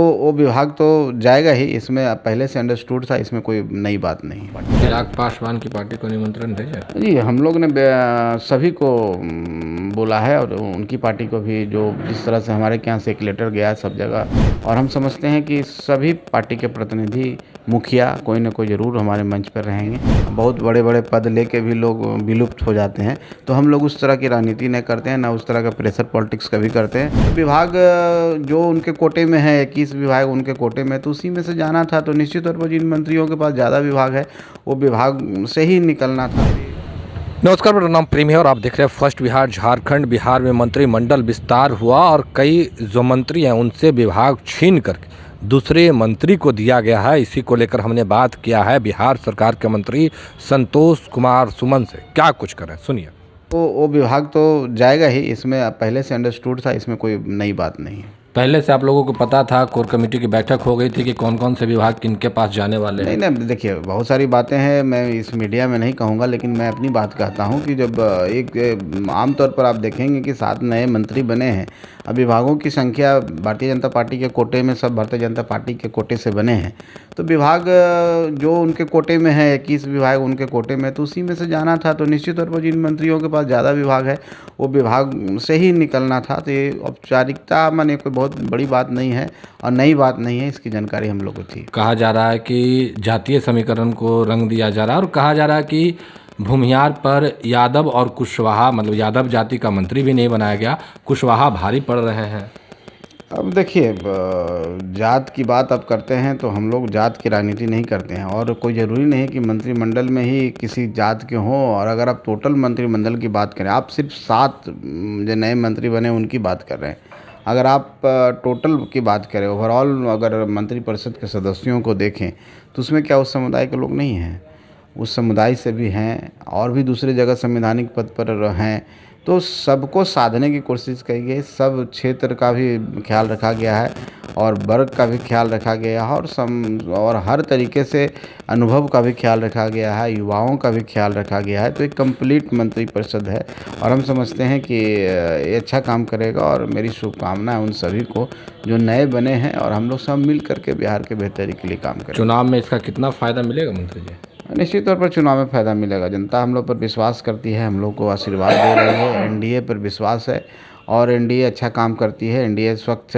वो विभाग तो जाएगा ही, इसमें अब पहले से अंडरस्टूड था, इसमें कोई नई बात नहीं है। चिराग पासवान की पार्टी को निमंत्रण भेजा? जी, हम लोग ने सभी को बोला है, और उनकी पार्टी को भी, जो जिस तरह से हमारे यहाँ से एक लेटर गया है सब जगह, और हम समझते हैं कि सभी पार्टी के प्रतिनिधि, मुखिया कोई ना कोई ज़रूर हमारे मंच पर रहेंगे। बहुत बड़े बड़े पद लेके भी लोग विलुप्त हो जाते हैं, तो हम लोग उस तरह की राजनीति नहीं करते हैं, ना उस तरह का प्रेशर पॉलिटिक्स कभी करते हैं। विभाग जो उनके कोटे में है, 21 विभाग उनके कोटे में, तो उसी में से जाना था, तो निश्चित तौर पर जिन मंत्रियों के पास ज़्यादा विभाग है वो विभाग से ही निकलना था। नमस्कार, मेरा नाम प्रेम है और आप देख रहे हैं फर्स्ट बिहार झारखंड। बिहार में मंत्रिमंडल विस्तार हुआ और कई जो मंत्री हैं उनसे विभाग छीन कर दूसरे मंत्री को दिया गया है। इसी को लेकर हमने बात किया है बिहार सरकार के मंत्री संतोष कुमार सुमन से। क्या कुछ करें, सुनिए। वो विभाग तो जाएगा ही, इसमें पहले से अंडरस्टूड था, इसमें कोई नई बात नहीं है। पहले से आप लोगों को पता था, कोर कमेटी की बैठक हो गई थी कि कौन कौन से विभाग किनके पास जाने वाले हैं? नहीं, देखिए, बहुत सारी बातें हैं, मैं इस मीडिया में नहीं कहूँगा, लेकिन मैं अपनी बात कहता हूँ कि जब आमतौर पर आप देखेंगे कि 7 नए मंत्री बने हैं। अब विभागों की संख्या भारतीय जनता पार्टी के कोटे में, सब भारतीय जनता पार्टी के कोटे से बने हैं, तो विभाग जो उनके कोटे में है, 21 विभाग उनके कोटे में, तो उसी में से जाना था, तो निश्चित तौर पर जिन मंत्रियों के पास ज़्यादा विभाग है वो विभाग से ही निकलना था। तो ये औपचारिकता माने कोई बहुत बड़ी बात नहीं है और नई बात नहीं है, इसकी जानकारी हम लोग को थी। कहा जा रहा है कि जातीय समीकरण को रंग दिया जा रहा है और कहा जा रहा है कि भूमिहार पर यादव और कुशवाहा, मतलब यादव जाति का मंत्री भी नहीं बनाया गया, कुशवाहा भारी पड़ रहे हैं। अब देखिए, जात की बात आप करते हैं तो हम लोग जात की राजनीति नहीं करते हैं, और कोई ज़रूरी नहीं है कि मंत्रिमंडल में ही किसी जात के हों। और अगर आप टोटल मंत्रिमंडल की बात करें, आप सिर्फ 7 जो नए मंत्री बने उनकी बात कर रहे हैं। अगर आप टोटल की बात करें, ओवरऑल अगर मंत्रिपरिषद के सदस्यों को देखें, तो उसमें क्या उस समुदाय के लोग नहीं हैं? उस समुदाय से भी हैं, और भी दूसरी जगह संवैधानिक पद पर हैं, तो सबको साधने की कोशिश की गई। सब क्षेत्र का भी ख्याल रखा गया है, और वर्ग का भी ख्याल रखा गया है, और हर तरीके से अनुभव का भी ख्याल रखा गया है, युवाओं का भी ख्याल रखा गया है। तो एक कंप्लीट मंत्रिपरिषद है, और हम समझते हैं कि ये अच्छा काम करेगा, और मेरी शुभकामना है उन सभी को जो नए बने हैं, और हम लोग सब मिल करके बिहार के बेहतरी के लिए काम करें। चुनाव में इसका कितना फ़ायदा मिलेगा मंत्री जी? निश्चित तौर पर चुनाव में फ़ायदा मिलेगा। जनता हम लोग पर विश्वास करती है, हम लोग को आशीर्वाद दे रही है, एनडीए पर विश्वास है, और एनडीए अच्छा काम करती है। एनडीए स्वच्छ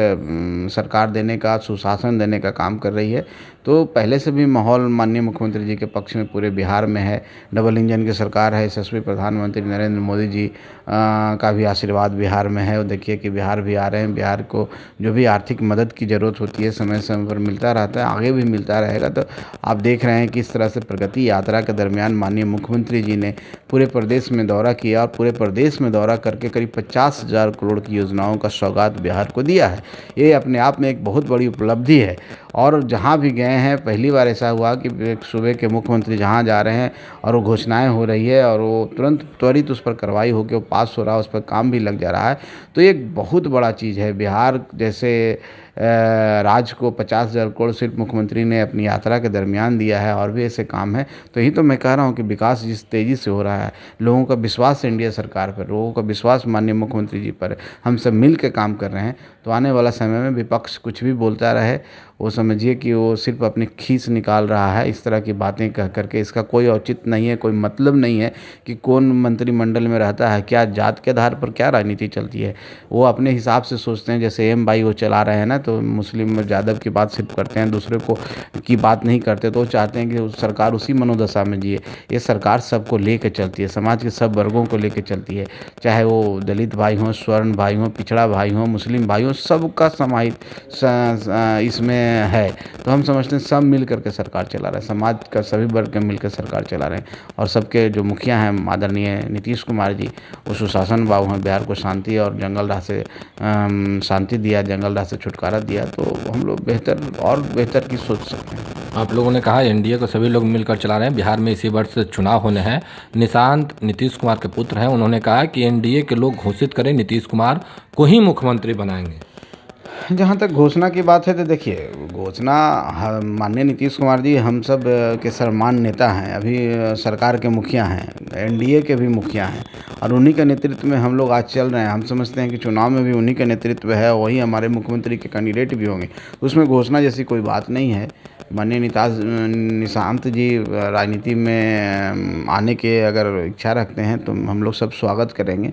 सरकार देने का, सुशासन देने का काम कर रही है। तो पहले से भी माहौल माननीय मुख्यमंत्री जी के पक्ष में पूरे बिहार में है। डबल इंजन की सरकार है, यशस्वी प्रधानमंत्री नरेंद्र मोदी जी का भी आशीर्वाद बिहार में है। और देखिए कि बिहार भी आ रहे हैं, बिहार को जो भी आर्थिक मदद की ज़रूरत होती है समय समय पर मिलता रहता है, आगे भी मिलता रहेगा। तो आप देख रहे हैं कि इस तरह से प्रगति यात्रा के दरमियान माननीय मुख्यमंत्री जी ने पूरे प्रदेश में दौरा किया, और पूरे प्रदेश में दौरा करके करीब 50,000 करोड़ की योजनाओं का सौगात बिहार को दिया है। ये अपने आप में एक बहुत बड़ी उपलब्धि है। और जहाँ भी गए हैं, पहली बार ऐसा हुआ कि एक सूबे के मुख्यमंत्री जहाँ जा रहे हैं और वो घोषणाएं हो रही है, और वो तुरंत त्वरित उस पर कार्रवाई होकर वो पास हो रहा है, उस पर काम भी लग जा रहा है। तो ये एक बहुत बड़ा चीज़ है। बिहार जैसे राज्य को 50,000 करोड़ सिर्फ मुख्यमंत्री ने अपनी यात्रा के दरमियान दिया है, और भी ऐसे काम है। तो यही तो मैं कह रहा हूँ कि विकास जिस तेज़ी से हो रहा है, लोगों का विश्वास एनडीए सरकार पर, लोगों का विश्वास माननीय मुख्यमंत्री जी पर, हम सब मिल के काम कर रहे हैं। तो आने वाला समय में विपक्ष कुछ भी बोलता रहे, वो समझिए कि वो सिर्फ अपनी खींच निकाल रहा है। इस तरह की बातें कह करके इसका कोई औचित्य नहीं है, कोई मतलब नहीं है कि कौन मंत्रिमंडल में रहता है, क्या जात के आधार पर क्या राजनीति चलती है। वो अपने हिसाब से सोचते हैं, जैसे एम भाई वो चला रहे हैं ना, तो मुस्लिम यादव की बात सिर्फ करते हैं, दूसरे को की बात नहीं करते। तो वो चाहते हैं कि सरकार उसी मनोदशा में जिए। ये सरकार सबको लेकर चलती है, समाज के सब वर्गों को लेकर चलती है, चाहे वो दलित भाई हों, स्वर्ण भाई हों, पिछड़ा भाई हों, मुस्लिम भाई हों, सबका समाहित इसमें है। तो हम समझते हैं सब मिल करके सरकार चला रहे हैं, समाज का सभी वर्ग मिलकर सरकार चला रहे हैं। और सबके जो मुखिया हैं आदरणीय नीतीश कुमार जी, वो सुशासन बाबू हैं, बिहार को शांति और जंगल राह से शांति दिया, जंगल राह से छुटकारा दिया। तो हम लोग बेहतर और बेहतर की सोच सकते हैं। आप लोगों ने कहा एनडीए को सभी लोग मिलकर चला रहे हैं। बिहार में इसी वर्ष चुनाव होने हैं। निशांत नीतीश कुमार के पुत्र हैं, उन्होंने कहा कि एनडीए के लोग घोषित करें, नीतीश कुमार को ही मुख्यमंत्री बनाएंगे। जहाँ तक घोषणा की बात है तो देखिए, घोषणा माननीय नीतीश कुमार जी हम सब के सर्वमान्य नेता हैं, अभी सरकार के मुखिया हैं, एनडीए के भी मुखिया हैं और उन्हीं के नेतृत्व में हम लोग आज चल रहे हैं। हम समझते हैं कि चुनाव में भी उन्हीं का नेतृत्व है, वही हमारे मुख्यमंत्री के कैंडिडेट भी होंगे। उसमें घोषणा जैसी कोई बात नहीं है। माननीय निशांत जी राजनीति में आने के अगर इच्छा रखते हैं तो हम लोग सब स्वागत करेंगे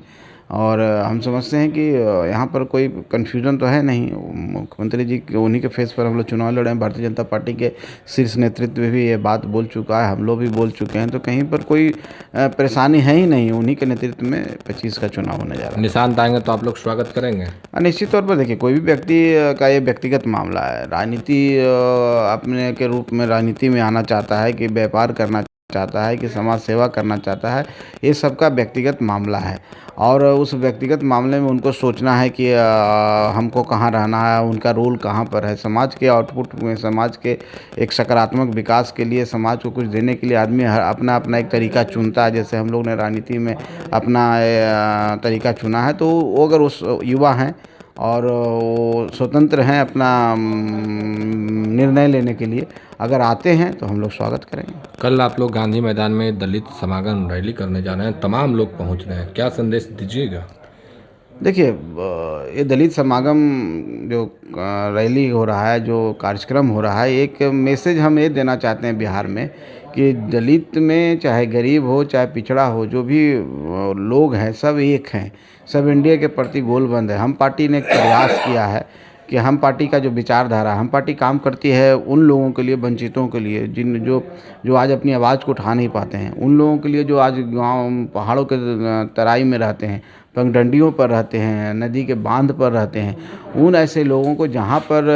और हम समझते हैं कि यहाँ पर कोई कन्फ्यूज़न तो है नहीं। मुख्यमंत्री जी उन्हीं के फेस पर हम लोग चुनाव लड़े हैं। भारतीय जनता पार्टी के शीर्ष नेतृत्व भी ये बात बोल चुका है, हम लोग भी बोल चुके हैं, तो कहीं पर कोई परेशानी है ही नहीं। उन्हीं के नेतृत्व में 25 का चुनाव होने जा रहा है। निशांत आएंगे तो आप लोग स्वागत करेंगे? निश्चित तौर पर देखिए, कोई भी व्यक्ति का ये व्यक्तिगत मामला है। राजनीति अपने के रूप में राजनीति में आना चाहता है कि व्यापार करना चाहता है कि समाज सेवा करना चाहता है, ये सबका व्यक्तिगत मामला है और उस व्यक्तिगत मामले में उनको सोचना है कि हमको कहाँ रहना है, उनका रोल कहाँ पर है। समाज के आउटपुट में, समाज के एक सकारात्मक विकास के लिए, समाज को कुछ देने के लिए आदमी अपना अपना एक तरीका चुनता है। जैसे हम लोग ने राजनीति में अपना तरीका चुना है, तो वो अगर उस युवा हैं और वो स्वतंत्र हैं अपना निर्णय लेने के लिए, अगर आते हैं तो हम लोग स्वागत करेंगे। कल आप लोग गांधी मैदान में दलित समागम रैली करने जा रहे हैं, तमाम लोग पहुंच रहे हैं, क्या संदेश दीजिएगा? देखिए, ये दलित समागम जो रैली हो रहा है, जो कार्यक्रम हो रहा है, एक मैसेज हम ये देना चाहते हैं बिहार में कि दलित में चाहे गरीब हो चाहे पिछड़ा हो, जो भी लोग हैं सब एक हैं, सब इंडिया के प्रति गोलबंद है। हम पार्टी ने एक प्रयास किया है कि हम पार्टी का जो विचारधारा, हम पार्टी काम करती है उन लोगों के लिए, वंचितों के लिए, जो आज अपनी आवाज़ को उठा नहीं पाते हैं, उन लोगों के लिए जो आज गांव पहाड़ों के तराई में रहते हैं, पगडंडियों पर रहते हैं, नदी के बांध पर रहते हैं, उन ऐसे लोगों को जहाँ पर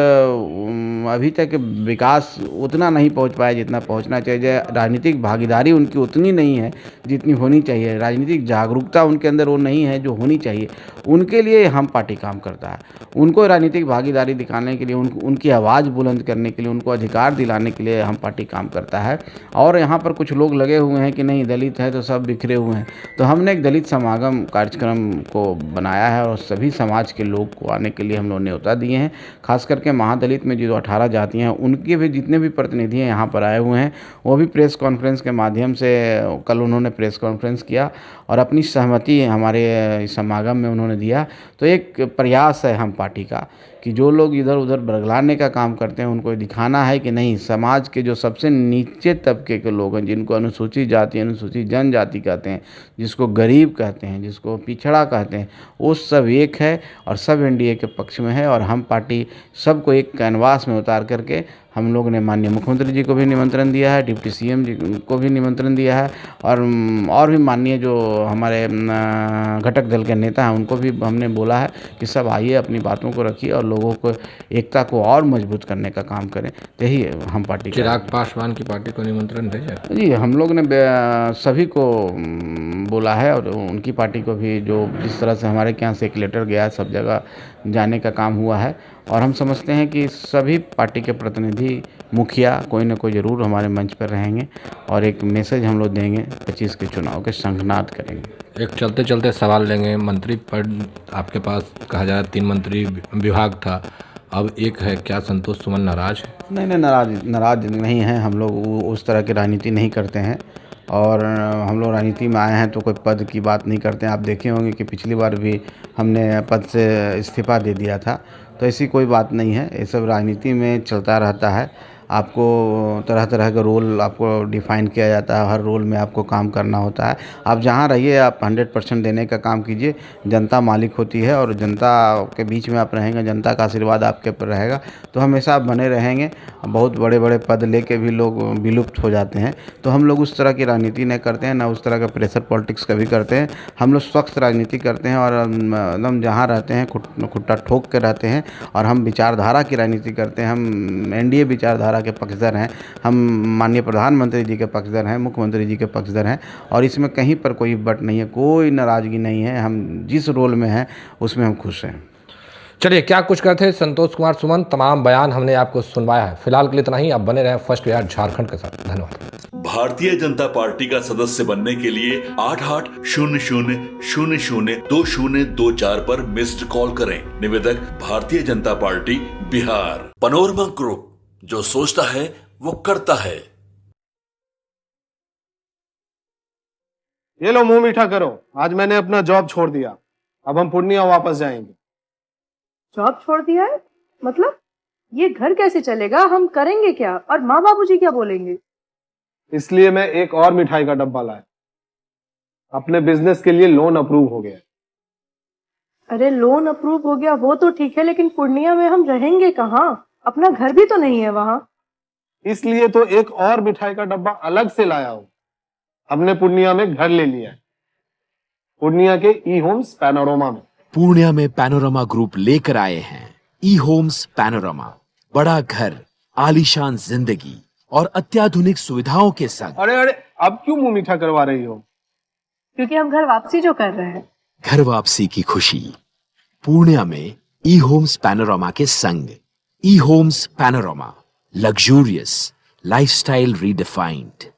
अभी तक विकास उतना नहीं पहुँच पाया जितना पहुँचना चाहिए। राजनीतिक भागीदारी उनकी उतनी नहीं है जितनी होनी चाहिए। राजनीतिक जागरूकता उनके अंदर वो नहीं है जो होनी चाहिए। उनके लिए हम पार्टी काम करता है। उनको राजनीतिक भागीदारी दिखाने के लिए, उनकी आवाज़ बुलंद करने के लिए, उनको अधिकार दिलाने के लिए हम पार्टी काम करता है। और यहाँ पर कुछ लोग लगे हुए हैं कि नहीं दलित है तो सब बिखरे हुए हैं, तो हमने एक दलित समागम कार्यक्रम को बनाया है और सभी समाज के लोग को आने के लिए हम लोग न्योता दिए हैं। खास करके महादलित में जो 18 जातियाँ हैं, उनके भी जितने भी प्रतिनिधि हैं यहाँ पर आए हुए हैं, वो भी प्रेस कॉन्फ्रेंस के माध्यम से कल उन्होंने प्रेस कॉन्फ्रेंस किया और अपनी सहमति हमारे समागम में उन्होंने दिया। तो एक प्रयास है हम पार्टी का कि जो लोग इधर उधर बरगलाने का काम करते हैं, उनको दिखाना है कि नहीं, समाज के जो सबसे नीचे तबके के लोग हैं, जिनको अनुसूचित जाति, अनुसूचित जनजाति कहते हैं, जिसको गरीब कहते हैं, जिसको पिछड़ा कहते हैं, वो सब एक है और सब एनडीए के पक्ष में है। और हम पार्टी सबको एक कैनवास में उतार करके हम लोग ने माननीय मुख्यमंत्री जी को भी निमंत्रण दिया है, डिप्टी सीएम जी को भी निमंत्रण दिया है और भी माननीय जो हमारे घटक दल के नेता हैं उनको भी हमने बोला है कि सब आइए, अपनी बातों को रखिए और लोगों को एकता को और मजबूत करने का काम करें। यही हम पार्टी चिराग पासवान की पार्टी को निमंत्रण भेजा जी, हम लोग ने सभी को बोला है और उनकी पार्टी को भी, जो जिस तरह से हमारे यहाँ से एक लेटर गया, सब जगह जाने का काम हुआ है। और हम समझते हैं कि सभी पार्टी के प्रतिनिधि, मुखिया कोई ना कोई ज़रूर हमारे मंच पर रहेंगे और एक मैसेज हम लोग देंगे, 25 के चुनाव के शंखनाद करेंगे। एक चलते चलते सवाल लेंगे, मंत्री पद आपके पास कहा जा रहा है 3 मंत्री विभाग था, अब एक है, क्या संतोष सुमन नाराज है? नहीं, नाराज नहीं हैं। हम लोग उस तरह की राजनीति नहीं करते हैं और हम लोग राजनीति में आए हैं तो कोई पद की बात नहीं करते हैं। आप देखे होंगे कि पिछली बार भी हमने पद से इस्तीफा दे दिया था, तो ऐसी कोई बात नहीं है। ये सब राजनीति में चलता रहता है। आपको तरह तरह के रोल आपको डिफ़ाइन किया जाता है, हर रोल में आपको काम करना होता है। आप जहाँ रहिए आप 100% देने का काम कीजिए। जनता मालिक होती है और जनता के बीच में आप रहेंगे, जनता का आशीर्वाद आपके ऊपर रहेगा तो हमेशा आप बने रहेंगे। बहुत बड़े बड़े पद लेके भी लोग विलुप्त हो जाते हैं, तो हम लोग उस तरह की राजनीति नहीं करते हैं, ना उस तरह का प्रेशर पॉलिटिक्स कभी करते हैं। हम लोग स्वच्छ राजनीति करते हैं और एकदम जहाँ रहते हैं खुट्टा ठोक के रहते हैं और हम विचारधारा की राजनीति करते हैं। हम एनडीए विचारधारा के पक्षधर हैं, हम माननीय प्रधानमंत्री जी के पक्षधर हैं, मुख्यमंत्री जी के पक्षधर हैं और इसमें कहीं पर कोई बट नहीं है, कोई नाराज़गी नहीं है। हम जिस रोल में हैं उसमें हम खुश हैं। चलिए, क्या कुछ कहते हैं संतोष कुमार सुमन, तमाम बयान हमने आपको सुनवाया है। फिलहाल के लिए इतना ही। आप बने रहें फर्स्ट बिहार झारखंड के साथ। धन्यवाद। भारतीय जनता पार्टी का सदस्य बनने के लिए 8800002024 पर मिस्ड कॉल करें। निवेदक Bharatiya Janata party Bihar. Panorama group, जो सोचता है वो करता है। ये लो मुंह मीठा करो, आज मैंने अपना जॉब छोड़ दिया। अब हम पूर्णिया वापस जाएंगे। जॉब छोड़ दिया है? मतलब ये घर कैसे चलेगा? हम करेंगे क्या? और माँ बाबूजी क्या बोलेंगे? इसलिए मैं एक और मिठाई का डब्बा लाया। अपने बिजनेस के लिए लोन अप्रूव हो गया। अरे लोन अप्रूव हो गया वो तो ठीक है, लेकिन पूर्णिया में हम रहेंगे कहाँ? अपना घर भी तो नहीं है वहाँ। इसलिए तो एक और मिठाई का डब्बा अलग से लाया हूँ। हमने पूर्णिया में घर ले लिया है, पूर्णिया के ई होम्स पैनोरमा में। पूर्णिया में पैनोरमा ग्रुप लेकर आए हैं ई होम्स पैनोरमा। बड़ा घर, आलीशान जिंदगी और अत्याधुनिक सुविधाओं के संग। अरे अरे, अब क्यों मुंह मीठा करवा रही हो? क्योंकि हम घर वापसी जो कर रहे हैं। घर वापसी की खुशी पूर्णिया में ई होम्स पैनोरमा के संग। E homes panorama, luxurious lifestyle redefined.